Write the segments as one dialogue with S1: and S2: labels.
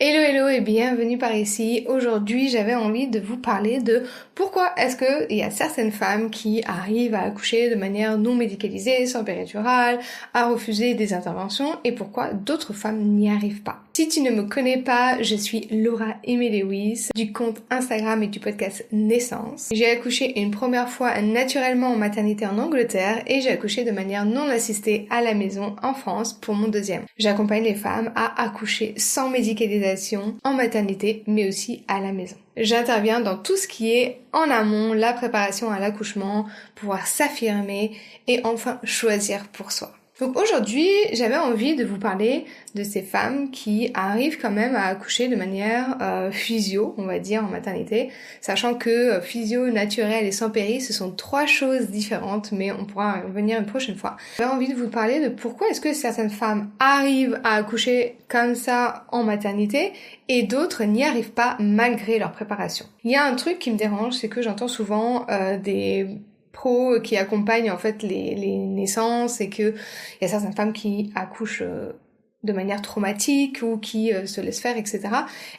S1: Hello hello et bienvenue par ici. Aujourd'hui, j'avais envie de vous parler de pourquoi est-ce qu'il y a certaines femmes qui arrivent à accoucher de manière non médicalisée, sans péridurale, à refuser des interventions et pourquoi d'autres femmes n'y arrivent pas. Si tu ne me connais pas, je suis Laura Aimée Lewis du compte Instagram et du podcast Naissance. J'ai accouché une première fois naturellement en maternité en Angleterre et j'ai accouché de manière non assistée à la maison en France pour mon deuxième. J'accompagne les femmes à accoucher sans médicalisation en maternité mais aussi à la maison. J'interviens dans tout ce qui est en amont, la préparation à l'accouchement, pouvoir s'affirmer et enfin choisir pour soi. Donc aujourd'hui, j'avais envie de vous parler de ces femmes qui arrivent quand même à accoucher de manière physio, on va dire, en maternité, sachant que physio, naturel et sans péri, ce sont trois choses différentes, mais on pourra en revenir une prochaine fois. J'avais envie de vous parler de pourquoi est-ce que certaines femmes arrivent à accoucher comme ça en maternité et d'autres n'y arrivent pas malgré leur préparation. Il y a un truc qui me dérange, c'est que j'entends souvent des pros qui accompagnent en fait les naissances et que il y a certaines femmes qui accouchent de manière traumatique ou qui se laissent faire, etc.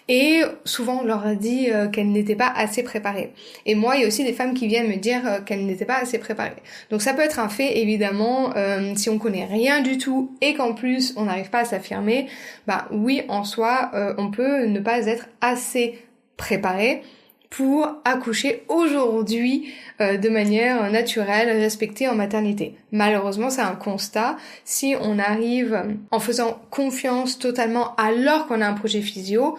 S1: Et souvent on leur a dit qu'elles n'étaient pas assez préparées. Et moi, il y a aussi des femmes qui viennent me dire qu'elles n'étaient pas assez préparées. Donc ça peut être un fait, évidemment, si on connaît rien du tout et qu'en plus on n'arrive pas à s'affirmer, bah oui, en soi, on peut ne pas être assez préparé pour accoucher aujourd'hui de manière naturelle, respectée en maternité. Malheureusement, c'est un constat. Si on arrive en faisant confiance totalement alors qu'on a un projet physio,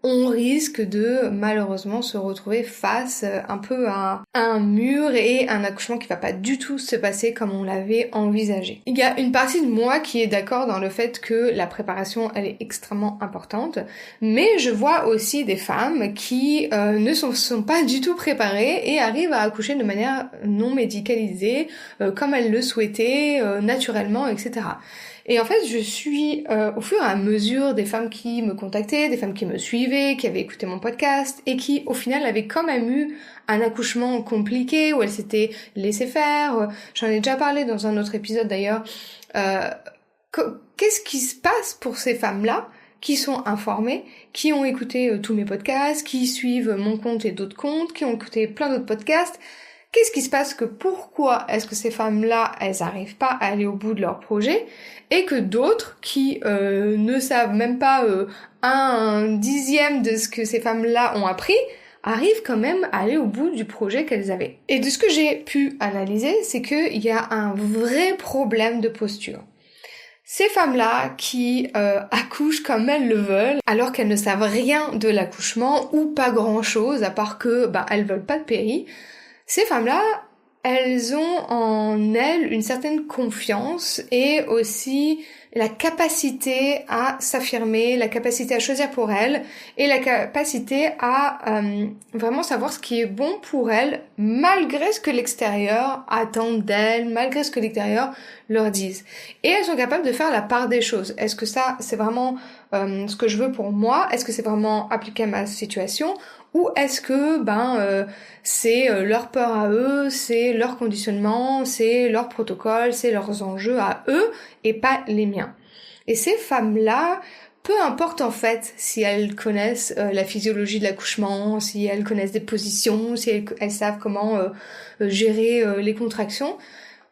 S1: on risque de malheureusement se retrouver face un peu à un mur et un accouchement qui va pas du tout se passer comme on l'avait envisagé. Il y a une partie de moi qui est d'accord dans le fait que la préparation elle est extrêmement importante, mais je vois aussi des femmes qui ne sont pas du tout préparées et arrivent à accoucher de manière non médicalisée, comme elles le souhaitaient, naturellement, etc. Et en fait, je suis au fur et à mesure des femmes qui me contactaient, des femmes qui me suivaient, qui avaient écouté mon podcast et qui, au final, avaient quand même eu un accouchement compliqué où elles s'étaient laissées faire. J'en ai déjà parlé dans un autre épisode d'ailleurs. Qu'est-ce qui se passe pour ces femmes-là qui sont informées, qui ont écouté tous mes podcasts, qui suivent mon compte et d'autres comptes, qui ont écouté plein d'autres podcasts? Qu'est-ce qui se passe que pourquoi est-ce que ces femmes-là, elles arrivent pas à aller au bout de leur projet et que d'autres qui ne savent même pas un dixième de ce que ces femmes-là ont appris arrivent quand même à aller au bout du projet qu'elles avaient. Et de ce que j'ai pu analyser, c'est qu'il y a un vrai problème de posture. Ces femmes-là qui accouchent comme elles le veulent, alors qu'elles ne savent rien de l'accouchement ou pas grand-chose, à part que elles veulent pas de péri, ces femmes-là, elles ont en elles une certaine confiance et aussi la capacité à s'affirmer, la capacité à choisir pour elles et la capacité à vraiment savoir ce qui est bon pour elles malgré ce que l'extérieur attend d'elles, malgré ce que l'extérieur leur dise. Et elles sont capables de faire la part des choses. Est-ce que ça, c'est vraiment ce que je veux pour moi? Est-ce que c'est vraiment appliqué à ma situation? Ou est-ce que c'est leur peur à eux, c'est leur conditionnement, c'est leur protocole, c'est leurs enjeux à eux et pas les miens. Et ces femmes-là, peu importe en fait si elles connaissent la physiologie de l'accouchement, si elles connaissent des positions, si elles savent comment gérer les contractions,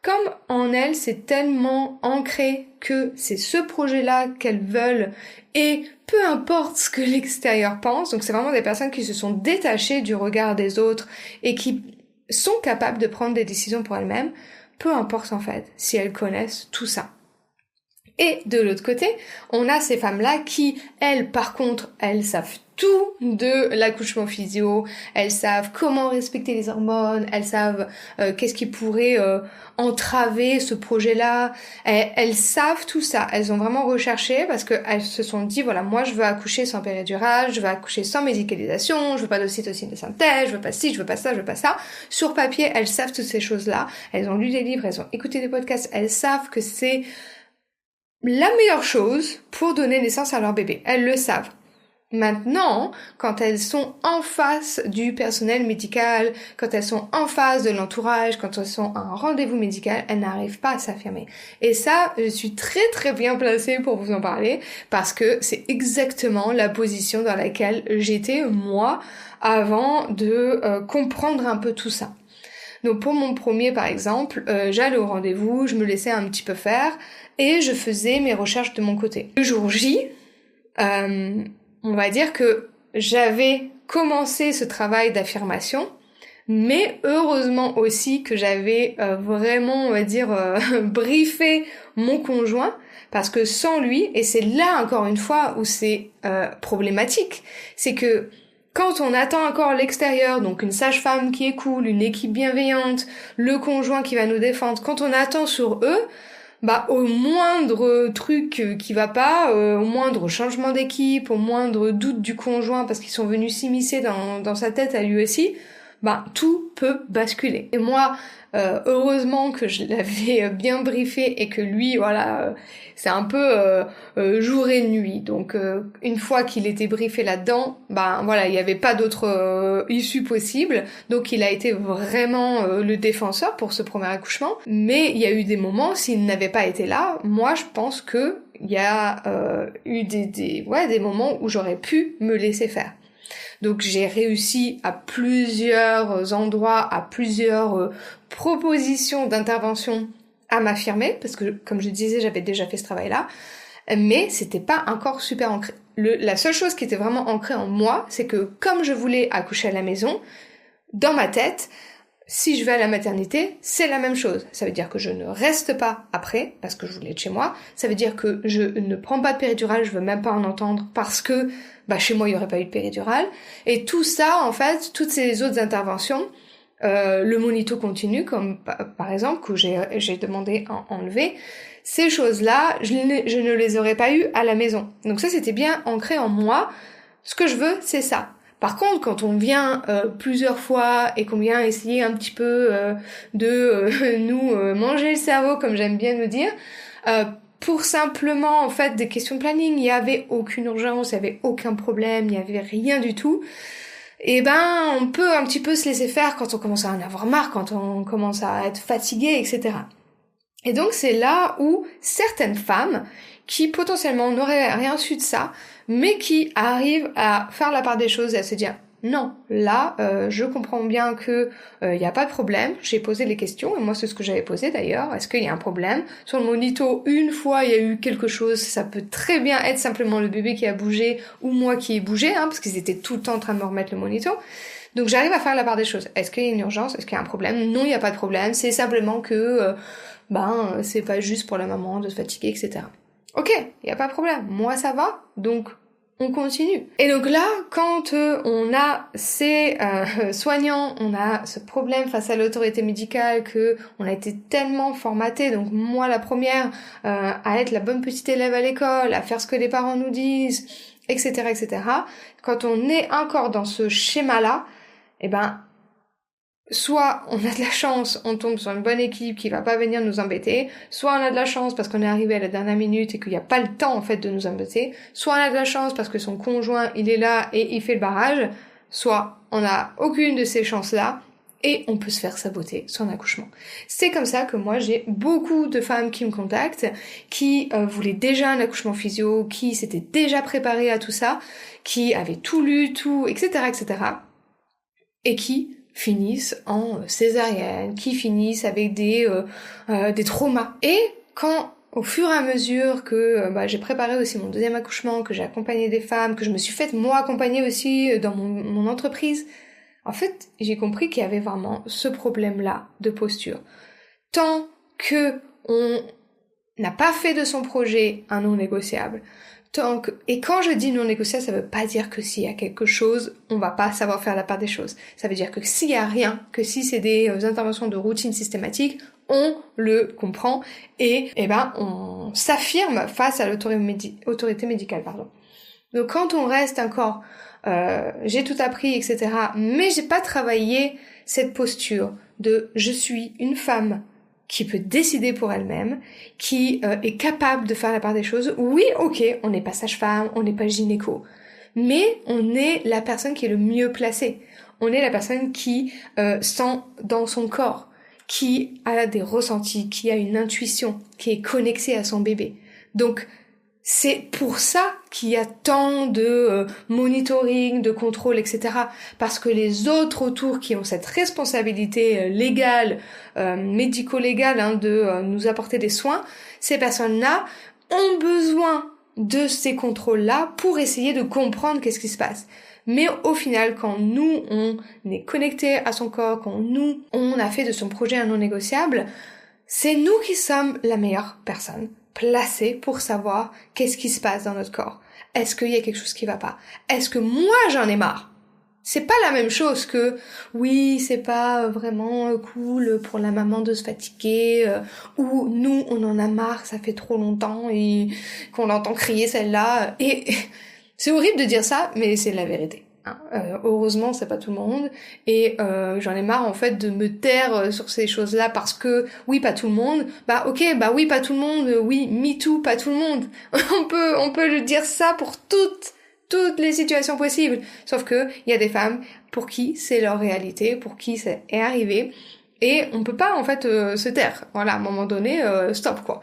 S1: comme en elles c'est tellement ancré que c'est ce projet-là qu'elles veulent et peu importe ce que l'extérieur pense, donc c'est vraiment des personnes qui se sont détachées du regard des autres et qui sont capables de prendre des décisions pour elles-mêmes, peu importe en fait si elles connaissent tout ça. Et de l'autre côté, on a ces femmes-là qui, elles, par contre, elles savent tout de l'accouchement physio, elles savent comment respecter les hormones, elles savent qu'est-ce qui pourrait entraver ce projet-là, elles savent tout ça, elles ont vraiment recherché parce qu'elles se sont dit, voilà, moi je veux accoucher sans péridurale, je veux accoucher sans médicalisation, je veux pas d'ocytocine de synthèse, je veux pas ci, je veux pas ça, je veux pas ça. Sur papier, elles savent toutes ces choses-là, elles ont lu des livres, elles ont écouté des podcasts, elles savent que c'est la meilleure chose pour donner naissance à leur bébé. Elles le savent. Maintenant, quand elles sont en face du personnel médical, quand elles sont en face de l'entourage, quand elles sont à un rendez-vous médical, elles n'arrivent pas à s'affirmer. Et ça, je suis très très bien placée pour vous en parler, parce que c'est exactement la position dans laquelle j'étais, moi, avant de comprendre un peu tout ça. Donc pour mon premier par exemple, j'allais au rendez-vous, je me laissais un petit peu faire, et je faisais mes recherches de mon côté. Le jour J, on va dire que j'avais commencé ce travail d'affirmation, mais heureusement aussi que j'avais vraiment, on va dire, briefé mon conjoint, parce que sans lui, et c'est là encore une fois où c'est problématique, c'est que quand on attend encore l'extérieur, donc une sage-femme qui est cool, une équipe bienveillante, le conjoint qui va nous défendre, quand on attend sur eux, au moindre truc qui va pas, au moindre changement d'équipe, au moindre doute du conjoint parce qu'ils sont venus s'immiscer dans sa tête à lui aussi, tout peut basculer. Et moi, heureusement que je l'avais bien briefé et que lui, c'est un peu jour et nuit. Donc une fois qu'il était briefé là-dedans, il n'y avait pas d'autre issue possible. Donc il a été vraiment le défenseur pour ce premier accouchement. Mais il y a eu des moments, s'il n'avait pas été là, moi je pense que il y a eu des moments où j'aurais pu me laisser faire. Donc j'ai réussi à plusieurs endroits, à plusieurs propositions d'intervention à m'affirmer, parce que comme je disais, j'avais déjà fait ce travail-là, mais c'était pas encore super ancré. La seule chose qui était vraiment ancrée en moi, c'est que comme je voulais accoucher à la maison, dans ma tête, si je vais à la maternité, c'est la même chose. Ça veut dire que je ne reste pas après, parce que je voulais être chez moi. Ça veut dire que je ne prends pas de péridurale, je veux même pas en entendre, parce que chez moi, il n'y aurait pas eu de péridurale. Et tout ça, en fait, toutes ces autres interventions, le monito continu, comme par exemple, que j'ai demandé à enlever, ces choses-là, je ne les aurais pas eues à la maison. Donc ça, c'était bien ancré en moi. Ce que je veux, c'est ça. Par contre, quand on vient plusieurs fois et qu'on vient essayer un petit peu de nous manger le cerveau, comme j'aime bien nous dire, pour simplement, en fait, des questions de planning, il n'y avait aucune urgence, il n'y avait aucun problème, il n'y avait rien du tout. Et on peut un petit peu se laisser faire quand on commence à en avoir marre, quand on commence à être fatigué, etc. Et donc c'est là où certaines femmes qui potentiellement n'auraient rien su de ça, mais qui arrivent à faire la part des choses et à se dire non, là, je comprends bien que y a pas de problème, j'ai posé les questions, et moi c'est ce que j'avais posé d'ailleurs, est-ce qu'il y a un problème? Sur le monito, une fois il y a eu quelque chose, ça peut très bien être simplement le bébé qui a bougé, ou moi qui ai bougé, parce qu'ils étaient tout le temps en train de me remettre le monito. Donc j'arrive à faire la part des choses. Est-ce qu'il y a une urgence? Est-ce qu'il y a un problème? Non, il n'y a pas de problème, c'est simplement que c'est pas juste pour la maman de se fatiguer, etc. Ok, il n'y a pas de problème, moi ça va, donc on continue. Et donc là, quand on a ces soignants, on a ce problème face à l'autorité médicale, que on a été tellement formaté, donc moi la première, à être la bonne petite élève à l'école, à faire ce que les parents nous disent, etc., etc. Quand on est encore dans ce schéma-là, soit on a de la chance, on tombe sur une bonne équipe qui va pas venir nous embêter, soit on a de la chance parce qu'on est arrivé à la dernière minute et qu'il n'y a pas le temps en fait de nous embêter, soit on a de la chance parce que son conjoint il est là et il fait le barrage, soit on n'a aucune de ces chances-là et on peut se faire saboter son accouchement. C'est comme ça que moi j'ai beaucoup de femmes qui me contactent, qui voulaient déjà un accouchement physio, qui s'étaient déjà préparées à tout ça, qui avaient tout lu, tout, etc., etc., et qui finissent en césarienne, qui finissent avec des traumas. Et quand, au fur et à mesure que j'ai préparé aussi mon deuxième accouchement, que j'ai accompagné des femmes, que je me suis faite moi accompagner aussi dans mon entreprise, en fait, j'ai compris qu'il y avait vraiment ce problème-là de posture. Tant que on n'a pas fait de son projet un non négociable, et quand je dis non négociable, ça veut pas dire que s'il y a quelque chose, on va pas savoir faire la part des choses. Ça veut dire que s'il y a rien, que si c'est des interventions de routine systématique, on le comprend et on s'affirme face à l'autorité médicale, pardon. Donc quand on reste encore, j'ai tout appris, etc., mais j'ai pas travaillé cette posture de je suis une femme qui peut décider pour elle-même, qui est capable de faire la part des choses. Oui, ok, on n'est pas sage-femme, on n'est pas gynéco, mais on est la personne qui est le mieux placée. On est la personne qui sent dans son corps, qui a des ressentis, qui a une intuition, qui est connectée à son bébé. Donc, c'est pour ça qu'il y a tant de monitoring, de contrôle, etc. Parce que les autres autour qui ont cette responsabilité légale, médico-légale, de nous apporter des soins, ces personnes-là ont besoin de ces contrôles-là pour essayer de comprendre qu'est-ce qui se passe. Mais au final, quand nous, on est connecté à son corps, quand nous, on a fait de son projet un non négociable, c'est nous qui sommes la meilleure personne placée pour savoir qu'est-ce qui se passe dans notre corps. Est-ce qu'il y a quelque chose qui va pas? Est-ce que moi, j'en ai marre? C'est pas la même chose que oui, c'est pas vraiment cool pour la maman de se fatiguer, ou nous, on en a marre, ça fait trop longtemps et qu'on l'entend crier celle-là. Et c'est horrible de dire ça, mais c'est la vérité. Heureusement, c'est pas tout le monde, et j'en ai marre en fait de me taire sur ces choses-là parce que oui, pas tout le monde. Bah ok, bah oui, pas tout le monde. Oui, me too, pas tout le monde. on peut le dire ça pour toutes les situations possibles. Sauf que il y a des femmes pour qui c'est leur réalité, pour qui c'est arrivé, et on peut pas en fait se taire. Voilà, à un moment donné, stop quoi.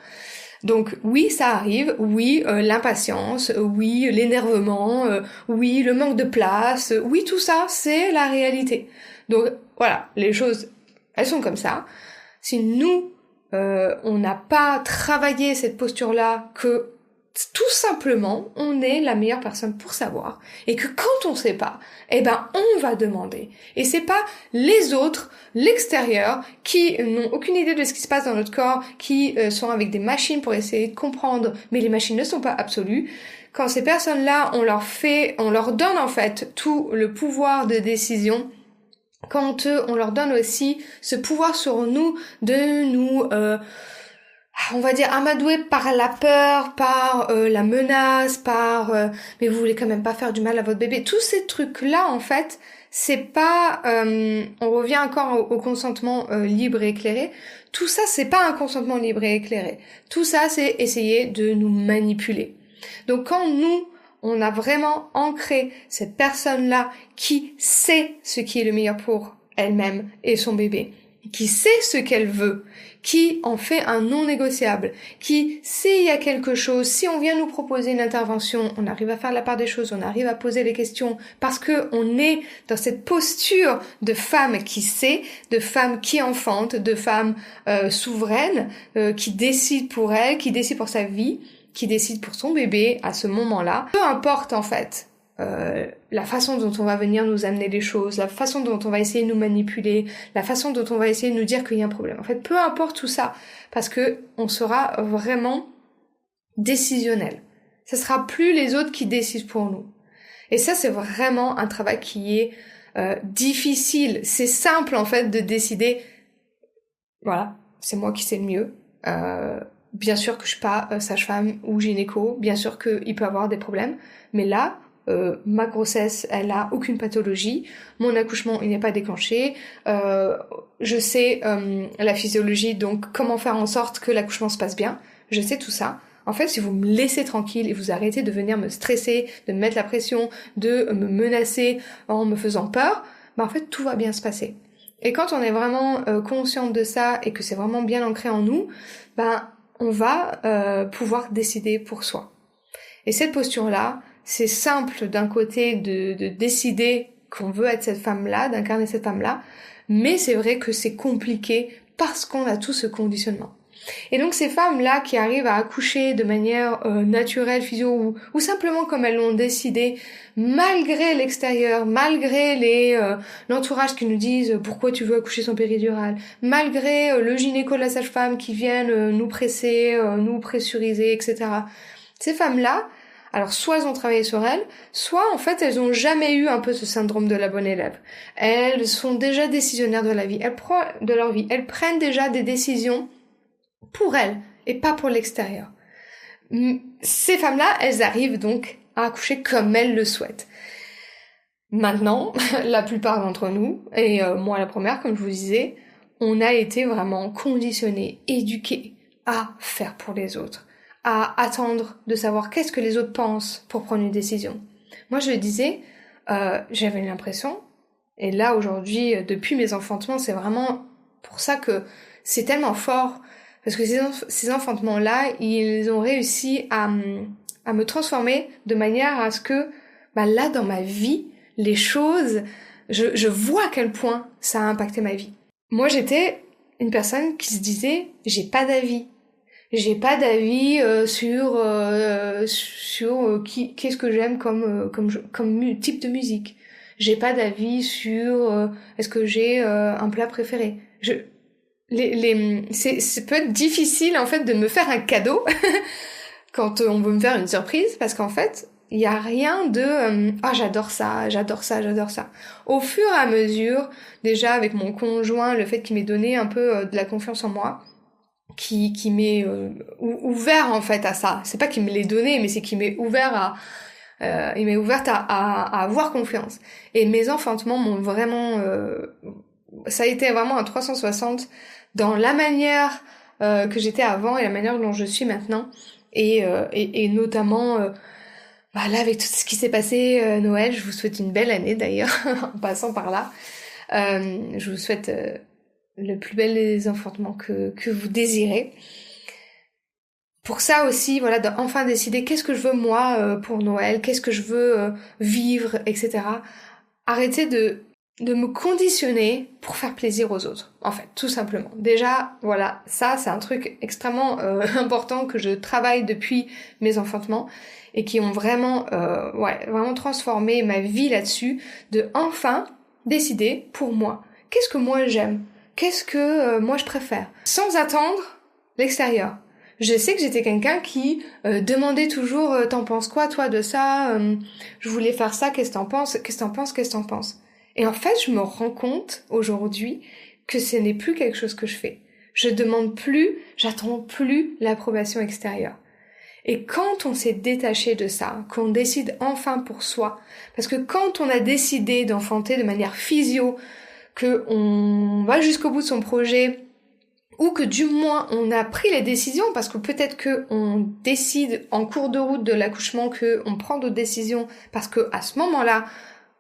S1: Donc oui, ça arrive, oui, l'impatience, oui, l'énervement, oui, le manque de place, oui, tout ça, c'est la réalité. Donc voilà, les choses, elles sont comme ça. Si nous, on n'a pas travaillé cette posture-là, que tout simplement, on est la meilleure personne pour savoir, et que quand on sait pas, eh ben, on va demander. Et c'est pas les autres, l'extérieur, qui n'ont aucune idée de ce qui se passe dans notre corps, qui sont avec des machines pour essayer de comprendre, mais les machines ne sont pas absolues. Quand ces personnes-là, on leur donne en fait tout le pouvoir de décision. Quand on leur donne aussi ce pouvoir sur nous de nous on va dire amadoué par la peur, par la menace, par mais vous voulez quand même pas faire du mal à votre bébé. Tous ces trucs-là, en fait, c'est pas... on revient encore au consentement libre et éclairé. Tout ça, c'est pas un consentement libre et éclairé. Tout ça, c'est essayer de nous manipuler. Donc quand nous, on a vraiment ancré cette personne-là qui sait ce qui est le meilleur pour elle-même et son bébé, qui sait ce qu'elle veut, qui en fait un non négociable, qui s'il y a quelque chose, si on vient nous proposer une intervention, on arrive à faire la part des choses, on arrive à poser les questions, parce que on est dans cette posture de femme qui sait, de femme qui enfante, de femme souveraine, qui décide pour elle, qui décide pour sa vie, qui décide pour son bébé à ce moment-là. Peu importe en fait la façon dont on va venir nous amener les choses, la façon dont on va essayer de nous manipuler, la façon dont on va essayer de nous dire qu'il y a un problème. En fait, peu importe tout ça, parce que on sera vraiment décisionnel. Ce sera plus les autres qui décident pour nous. Et ça, c'est vraiment un travail qui est difficile. C'est simple, en fait, de décider, voilà, c'est moi qui sais le mieux. Bien sûr que je suis pas sage-femme ou gynéco, bien sûr qu'il peut y avoir des problèmes, mais là, ma grossesse, elle a aucune pathologie, mon accouchement, il n'est pas déclenché, je sais la physiologie, donc comment faire en sorte que l'accouchement se passe bien, je sais tout ça. En fait, si vous me laissez tranquille et vous arrêtez de venir me stresser, de me mettre la pression, de me menacer en me faisant peur, bah en fait, tout va bien se passer. Et quand on est vraiment consciente de ça et que c'est vraiment bien ancré en nous, ben on va pouvoir décider pour soi. Et cette posture-là, c'est simple d'un côté de décider qu'on veut être cette femme-là, d'incarner cette femme-là, mais c'est vrai que c'est compliqué parce qu'on a tout ce conditionnement. Et donc ces femmes-là qui arrivent à accoucher de manière naturelle, physio, ou simplement comme elles l'ont décidé, malgré l'extérieur, malgré l'entourage qui nous disent pourquoi tu veux accoucher sans péridurale, malgré le gynéco, la sage-femme qui viennent nous presser, nous pressuriser, etc. Ces femmes-là, alors soit elles ont travaillé sur elles, soit en fait elles ont jamais eu un peu ce syndrome de la bonne élève. Elles sont déjà décisionnaires de leur vie. Elles prennent déjà des décisions pour elles et pas pour l'extérieur. Ces femmes-là, elles arrivent donc à accoucher comme elles le souhaitent. Maintenant, la plupart d'entre nous, et moi la première, comme je vous disais, on a été vraiment conditionnés, éduqués à faire pour les autres, à attendre de savoir qu'est-ce que les autres pensent pour prendre une décision, Moi, je le disais, j'avais l'impression, et là, aujourd'hui, depuis mes enfantements, c'est vraiment pour ça que c'est tellement fort, parce que ces enfantements-là, ils ont réussi à me transformer de manière à ce que, là, dans ma vie, les choses, je vois à quel point ça a impacté ma vie. Moi, j'étais une personne qui se disait, j'ai pas d'avis. J'ai pas d'avis sur qu'est-ce que j'aime comme type de musique. J'ai pas d'avis sur est-ce que j'ai un plat préféré. Ça peut être difficile en fait de me faire un cadeau quand on veut me faire une surprise, parce qu'en fait il y a rien de j'adore ça, j'adore ça, j'adore ça. Au fur et à mesure, déjà avec mon conjoint, le fait qu'il m'ait donné un peu de la confiance en moi, qui m'est ouvert en fait à ça. C'est pas qu'il me l'ait donné, mais c'est qu'il m'est ouvert il m'est ouverte à avoir confiance. Et mes enfantements m'ont vraiment ça a été vraiment un 360 dans la manière que j'étais avant et la manière dont je suis maintenant, et notamment là avec tout ce qui s'est passé Noël, je vous souhaite une belle année d'ailleurs en passant par là. Je vous souhaite le plus bel des enfantements que vous désirez. Pour ça aussi, voilà, d'enfin décider qu'est-ce que je veux moi pour Noël, qu'est-ce que je veux vivre, etc. Arrêtez de me conditionner pour faire plaisir aux autres, en fait, tout simplement. Déjà, voilà, ça c'est un truc extrêmement important que je travaille depuis mes enfantements et qui ont vraiment, vraiment transformé ma vie là-dessus, de enfin décider pour moi, qu'est-ce que moi j'aime, qu'est-ce que moi je préfère, sans attendre l'extérieur. Je sais que j'étais quelqu'un qui demandait toujours t'en penses quoi toi de ça, je voulais faire ça, qu'est-ce que t'en penses, qu'est-ce que t'en penses, qu'est-ce que t'en penses. Et en fait, je me rends compte aujourd'hui que ce n'est plus quelque chose que je fais. Je demande plus, j'attends plus l'approbation extérieure. Et quand on s'est détaché de ça, qu'on décide enfin pour soi, parce que quand on a décidé d'enfanter de manière physio, que on va jusqu'au bout de son projet, ou que du moins on a pris les décisions, parce que peut-être que on décide en cours de route de l'accouchement que on prend d'autres décisions parce que à ce moment-là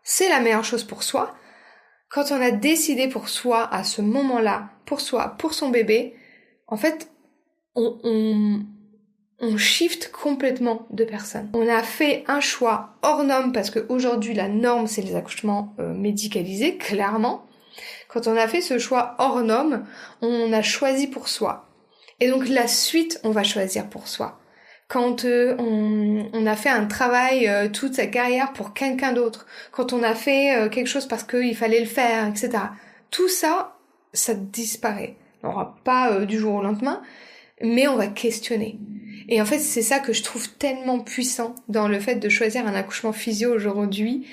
S1: c'est la meilleure chose pour soi. Quand on a décidé pour soi à ce moment-là, pour soi, pour son bébé, en fait on shift complètement de personne. On a fait un choix hors norme, parce qu'aujourd'hui la norme c'est les accouchements médicalisés, clairement. Quand on a fait ce choix hors norme, on a choisi pour soi. Et donc la suite, on va choisir pour soi. Quand on a fait un travail toute sa carrière pour quelqu'un d'autre, quand on a fait quelque chose parce qu'il fallait le faire, etc. Tout ça, ça disparaît. On n'aura pas du jour au lendemain, mais on va questionner. Et en fait, c'est ça que je trouve tellement puissant dans le fait de choisir un accouchement physio aujourd'hui,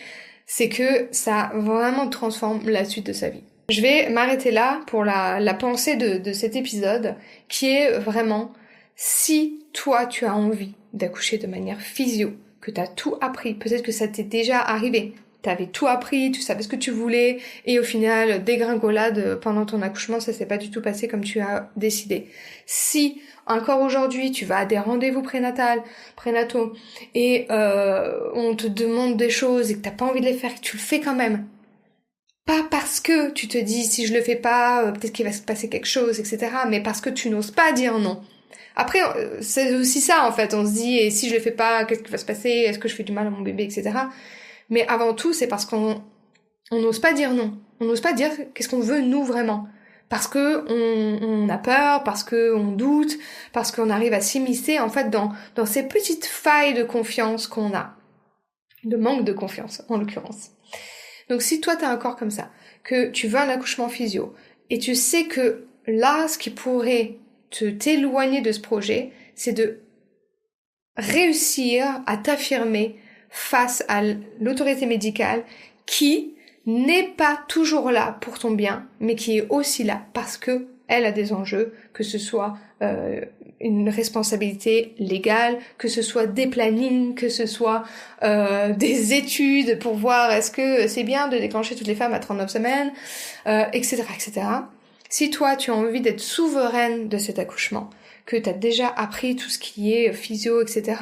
S1: c'est que ça vraiment transforme la suite de sa vie. Je vais m'arrêter là pour la pensée de cet épisode, qui est vraiment, si toi tu as envie d'accoucher de manière physio, que t'as tout appris, peut-être que ça t'est déjà arrivé, t'avais tout appris, tu savais ce que tu voulais, et au final, dégringolade pendant ton accouchement, ça s'est pas du tout passé comme tu as décidé. Si, encore aujourd'hui, tu vas à des rendez-vous prénataux, et on te demande des choses et que t'as pas envie de les faire, et que tu le fais quand même, pas parce que tu te dis si je le fais pas, peut-être qu'il va se passer quelque chose, etc. Mais parce que tu n'oses pas dire non. Après, c'est aussi ça en fait. On se dit et si je le fais pas, qu'est-ce qui va se passer? Est-ce que je fais du mal à mon bébé, etc. Mais avant tout, c'est parce qu'on n'ose pas dire non. On n'ose pas dire qu'est-ce qu'on veut nous vraiment. Parce que on a peur, parce que on doute, parce qu'on arrive à s'immiscer en fait dans ces petites failles de confiance qu'on a, de manque de confiance en l'occurrence. Donc si toi t'as un corps comme ça, que tu veux un accouchement physio, et tu sais que là, ce qui pourrait t'éloigner de ce projet, c'est de réussir à t'affirmer face à l'autorité médicale qui n'est pas toujours là pour ton bien, mais qui est aussi là parce que elle a des enjeux, que ce soit une responsabilité légale, que ce soit des plannings, que ce soit des études pour voir est-ce que c'est bien de déclencher toutes les femmes à 39 semaines, etc., etc. Si toi, tu as envie d'être souveraine de cet accouchement, que tu as déjà appris tout ce qui est physio, etc.,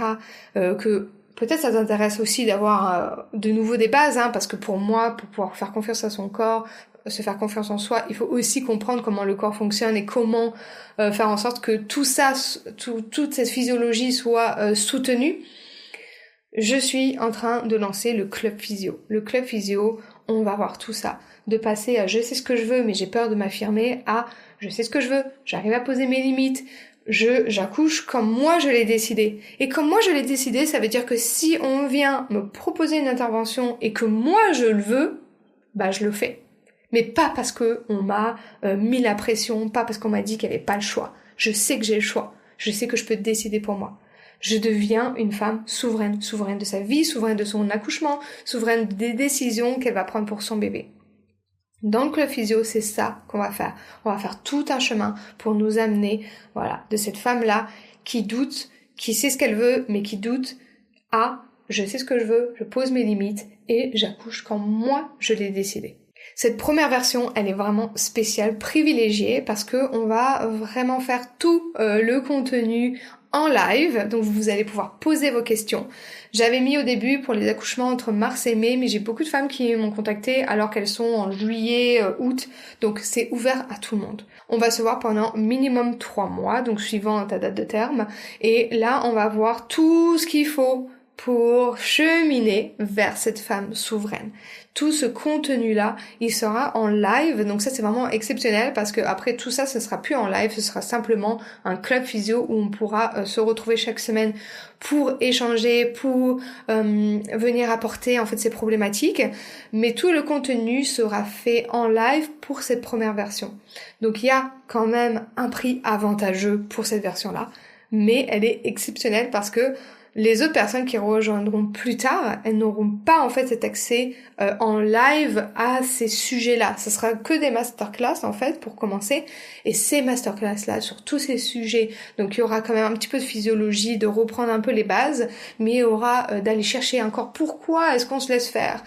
S1: que peut-être ça t'intéresse aussi d'avoir de nouveau des bases, hein, parce que pour moi, pour pouvoir faire confiance à son corps, se faire confiance en soi, il faut aussi comprendre comment le corps fonctionne et comment faire en sorte que tout ça, toute cette physiologie soit soutenue. Je suis en train de lancer le club physio. Le club physio, on va voir tout ça. De passer à je sais ce que je veux mais j'ai peur de m'affirmer à je sais ce que je veux, j'arrive à poser mes limites, j'accouche comme moi je l'ai décidé. Et comme moi je l'ai décidé, ça veut dire que si on vient me proposer une intervention et que moi je le veux, bah je le fais. Mais pas parce que on m'a mis la pression, pas parce qu'on m'a dit qu'il n'y avait pas le choix. Je sais que j'ai le choix. Je sais que je peux décider pour moi. Je deviens une femme souveraine, souveraine de sa vie, souveraine de son accouchement, souveraine des décisions qu'elle va prendre pour son bébé. Dans le club physio, c'est ça qu'on va faire. On va faire tout un chemin pour nous amener, voilà, de cette femme-là qui doute, qui sait ce qu'elle veut, mais qui doute à je sais ce que je veux, je pose mes limites et j'accouche quand moi je l'ai décidé. Cette première version, elle est vraiment spéciale, privilégiée, parce que on va vraiment faire tout le contenu en live, donc vous allez pouvoir poser vos questions. J'avais mis au début pour les accouchements entre mars et mai, mais j'ai beaucoup de femmes qui m'ont contactée alors qu'elles sont en juillet, août, donc c'est ouvert à tout le monde. On va se voir pendant minimum 3 mois, donc suivant ta date de terme, et là on va voir tout ce qu'il faut pour cheminer vers cette femme souveraine. Tout ce contenu-là, il sera en live, donc ça c'est vraiment exceptionnel parce que après tout ça, ce sera plus en live, ce sera simplement un club physio où on pourra se retrouver chaque semaine pour échanger, pour venir apporter en fait ces problématiques, mais tout le contenu sera fait en live pour cette première version. Donc il y a quand même un prix avantageux pour cette version-là, mais elle est exceptionnelle parce que les autres personnes qui rejoindront plus tard, elles n'auront pas en fait cet accès en live à ces sujets-là. Ce sera que des masterclass en fait pour commencer, et ces masterclass-là sur tous ces sujets, donc il y aura quand même un petit peu de physiologie, de reprendre un peu les bases, mais il y aura d'aller chercher encore pourquoi est-ce qu'on se laisse faire,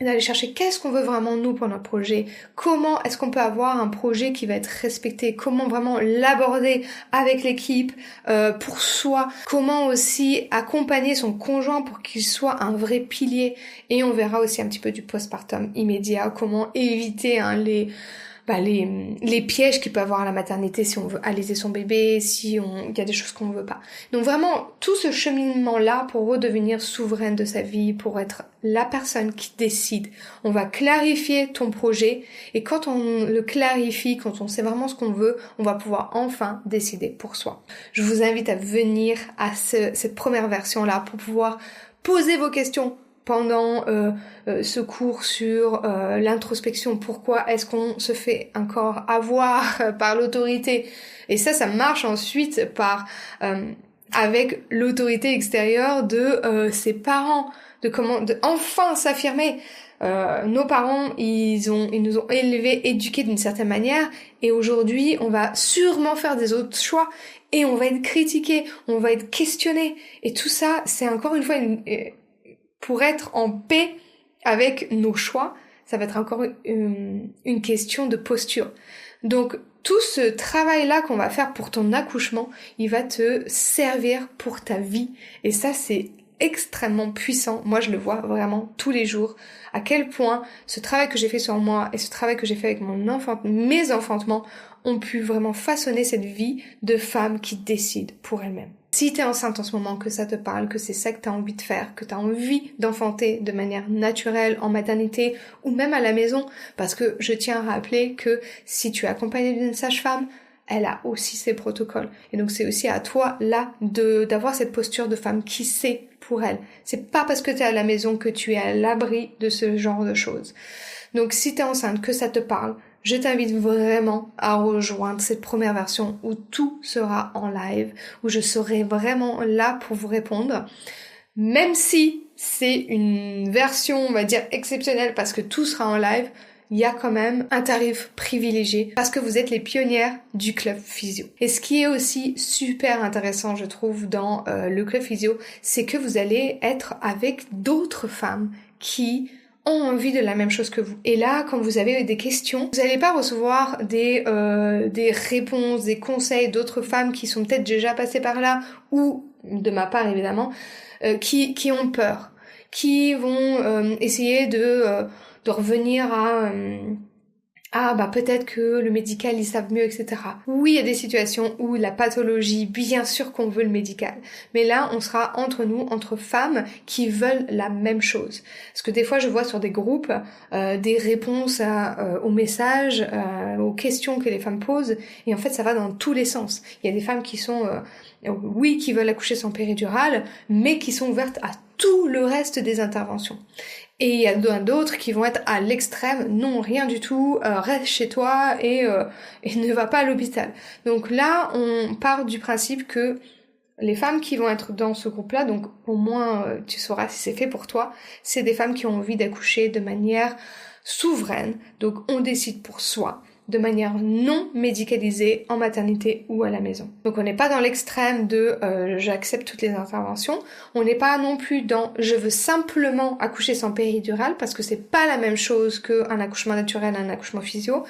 S1: d'aller chercher qu'est-ce qu'on veut vraiment nous pour notre projet, comment est-ce qu'on peut avoir un projet qui va être respecté, comment vraiment l'aborder avec l'équipe, pour soi, comment aussi accompagner son conjoint pour qu'il soit un vrai pilier, et on verra aussi un petit peu du postpartum immédiat, comment éviter les pièges qu'il peut avoir à la maternité si on veut allaiter son bébé, il y a des choses qu'on ne veut pas. Donc vraiment, tout ce cheminement-là pour redevenir souveraine de sa vie, pour être la personne qui décide. On va clarifier ton projet, et quand on le clarifie, quand on sait vraiment ce qu'on veut, on va pouvoir enfin décider pour soi. Je vous invite à venir à cette première version-là pour pouvoir poser vos questions pendant ce cours sur l'introspection. Pourquoi est-ce qu'on se fait encore avoir par l'autorité? Et ça marche ensuite avec l'autorité extérieure de ses parents, de enfin s'affirmer. Nos parents, ils nous ont élevés, éduqués d'une certaine manière, et aujourd'hui, on va sûrement faire des autres choix, et on va être critiqué, on va être questionné, et tout ça, c'est encore une fois pour être en paix avec nos choix, ça va être encore une question de posture. Donc, tout ce travail-là qu'on va faire pour ton accouchement, il va te servir pour ta vie. Et ça, c'est extrêmement puissant. Moi, je le vois vraiment tous les jours. À quel point ce travail que j'ai fait sur moi et ce travail que j'ai fait avec mes enfantements ont pu vraiment façonner cette vie de femme qui décide pour elle-même. Si t'es enceinte en ce moment, que ça te parle, que c'est ça que t'as envie de faire, que t'as envie d'enfanter de manière naturelle en maternité ou même à la maison, parce que je tiens à rappeler que si tu es accompagnée d'une sage-femme, elle a aussi ses protocoles. Et donc c'est aussi à toi là d'avoir cette posture de femme qui sait pour elle. C'est pas parce que t'es à la maison que tu es à l'abri de ce genre de choses. Donc si t'es enceinte, que ça te parle, je t'invite vraiment à rejoindre cette première version où tout sera en live, où je serai vraiment là pour vous répondre. Même si c'est une version, on va dire, exceptionnelle parce que tout sera en live, il y a quand même un tarif privilégié parce que vous êtes les pionnières du club physio. Et ce qui est aussi super intéressant, je trouve, dans le club physio, c'est que vous allez être avec d'autres femmes qui ont envie de la même chose que vous. Et là, quand vous avez des questions, vous n'allez pas recevoir des réponses, des conseils d'autres femmes qui sont peut-être déjà passées par là, ou de ma part évidemment, qui ont peur, qui vont essayer de revenir à peut-être que le médical ils savent mieux, etc. Oui, il y a des situations où la pathologie, bien sûr qu'on veut le médical, mais là on sera entre nous, entre femmes qui veulent la même chose. Parce que des fois je vois sur des groupes des réponses aux messages, aux questions que les femmes posent, et en fait ça va dans tous les sens. Il y a des femmes qui sont oui, qui veulent accoucher sans péridurale, mais qui sont ouvertes à tout le reste des interventions. Et il y a d'autres qui vont être à l'extrême, non, rien du tout, reste chez toi et ne va pas à l'hôpital. Donc là, on part du principe que les femmes qui vont être dans ce groupe-là, donc au moins tu sauras si c'est fait pour toi, c'est des femmes qui ont envie d'accoucher de manière souveraine, donc on décide pour soi, de manière non médicalisée en maternité ou à la maison. Donc on n'est pas dans l'extrême de j'accepte toutes les interventions, on n'est pas non plus dans je veux simplement accoucher sans péridurale parce que c'est pas la même chose qu'un accouchement naturel, un accouchement physio,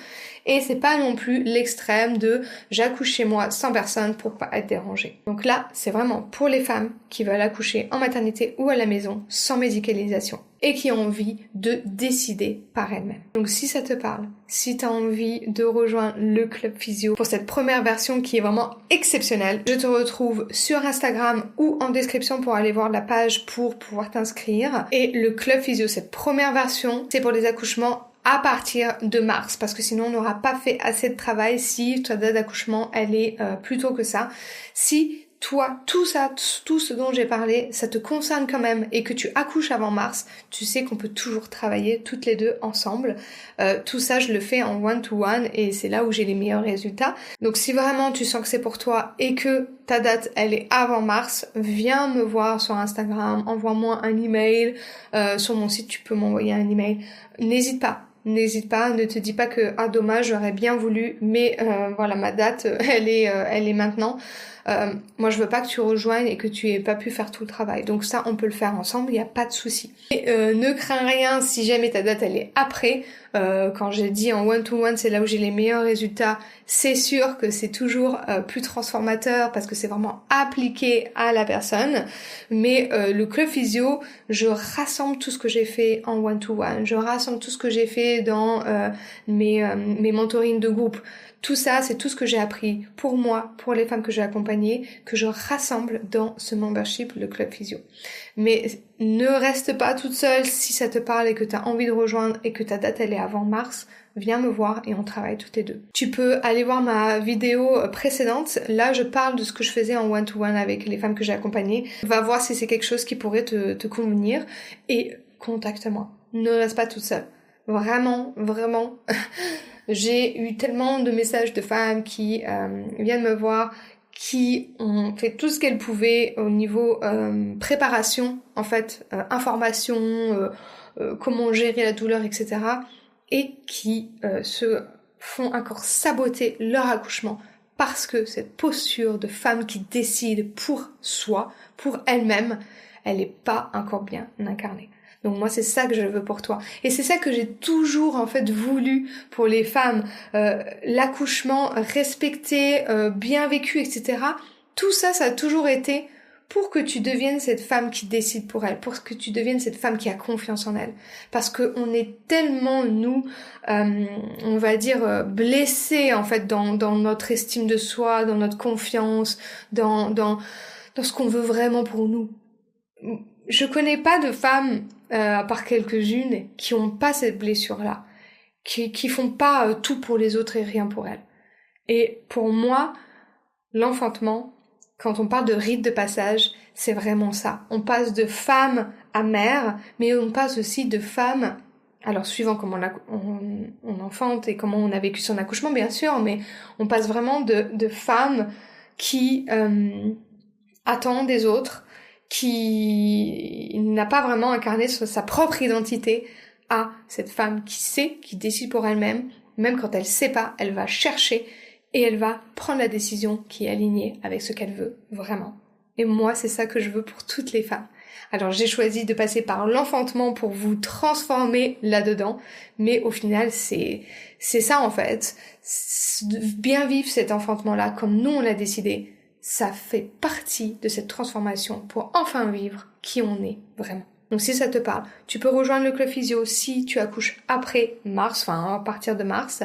S1: et c'est pas non plus l'extrême de j'accouche chez moi sans personne pour pas être dérangée. Donc là, c'est vraiment pour les femmes qui veulent accoucher en maternité ou à la maison sans médicalisation et qui ont envie de décider par elles-mêmes. Donc si ça te parle, si tu as envie de rejoindre le Club Physio pour cette première version qui est vraiment exceptionnelle, je te retrouve sur Instagram ou en description pour aller voir la page pour pouvoir t'inscrire. Et le Club Physio, cette première version, c'est pour les accouchements à partir de mars, parce que sinon on n'aura pas fait assez de travail si ta date d'accouchement elle est plus tôt que ça. Si toi, tout ce dont j'ai parlé, ça te concerne quand même et que tu accouches avant mars, tu sais qu'on peut toujours travailler toutes les deux ensemble. Tout ça, je le fais en one-to-one et c'est là où j'ai les meilleurs résultats. Donc si vraiment tu sens que c'est pour toi et que ta date, elle est avant mars, viens me voir sur Instagram, envoie-moi un email. Sur mon site, tu peux m'envoyer un email. N'hésite pas, ne te dis pas que dommage, j'aurais bien voulu, mais voilà, ma date, elle est maintenant. Moi je veux pas que tu rejoignes et que tu aies pas pu faire tout le travail. Donc ça on peut le faire ensemble, il n'y a pas de souci. Et ne crains rien si jamais ta date elle est après. Quand j'ai dit en one-to-one c'est là où j'ai les meilleurs résultats, c'est sûr que c'est toujours plus transformateur parce que c'est vraiment appliqué à la personne. Mais le Club Physio, je rassemble tout ce que j'ai fait en one-to-one, je rassemble tout ce que j'ai fait dans mes mentorings de groupe. Tout ça, c'est tout ce que j'ai appris pour moi, pour les femmes que j'ai accompagnées, que je rassemble dans ce membership, le Club Physio. Mais ne reste pas toute seule si ça te parle et que tu as envie de rejoindre et que ta date elle est avant mars, viens me voir et on travaille toutes les deux. Tu peux aller voir ma vidéo précédente, là je parle de ce que je faisais en one-to-one avec les femmes que j'ai accompagnées. Va voir si c'est quelque chose qui pourrait te convenir et contacte-moi. Ne reste pas toute seule. Vraiment. J'ai eu tellement de messages de femmes qui viennent me voir, qui ont fait tout ce qu'elles pouvaient au niveau préparation, en fait, information, comment gérer la douleur, etc. Et qui se font encore saboter leur accouchement parce que cette posture de femme qui décide pour soi, pour elle-même, elle n'est pas encore bien incarnée. Donc moi c'est ça que je veux pour toi. Et c'est ça que j'ai toujours en fait voulu pour les femmes. L'accouchement respecté, bien vécu, etc. Tout ça, ça a toujours été pour que tu deviennes cette femme qui décide pour elle, pour que tu deviennes cette femme qui a confiance en elle. Parce que on est tellement, nous, on va dire, blessés en fait dans notre estime de soi, dans notre confiance, dans ce qu'on veut vraiment pour nous. Je connais pas de femmes, à part quelques-unes, qui ont pas cette blessure-là, qui font pas tout pour les autres et rien pour elles. Et pour moi, l'enfantement, quand on parle de rite de passage, c'est vraiment ça. On passe de femme à mère, mais on passe aussi de femme, alors suivant comment on enfante et comment on a vécu son accouchement, bien sûr, mais on passe vraiment de femme qui attend des autres, qui n'a pas vraiment incarné sa propre identité, à cette femme qui sait, qui décide pour elle-même, même quand elle sait pas, elle va chercher et elle va prendre la décision qui est alignée avec ce qu'elle veut vraiment. Et moi, c'est ça que je veux pour toutes les femmes. Alors j'ai choisi de passer par l'enfantement pour vous transformer là-dedans, mais au final c'est ça en fait. Bien vivre cet enfantement-là comme nous on l'a décidé, ça fait partie de cette transformation pour enfin vivre qui on est vraiment. Donc si ça te parle, tu peux rejoindre le club physio si tu accouches après mars, enfin à partir de mars.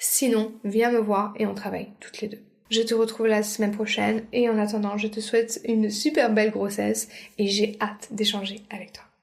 S1: Sinon, viens me voir et on travaille toutes les deux. Je te retrouve la semaine prochaine et en attendant, je te souhaite une super belle grossesse et j'ai hâte d'échanger avec toi.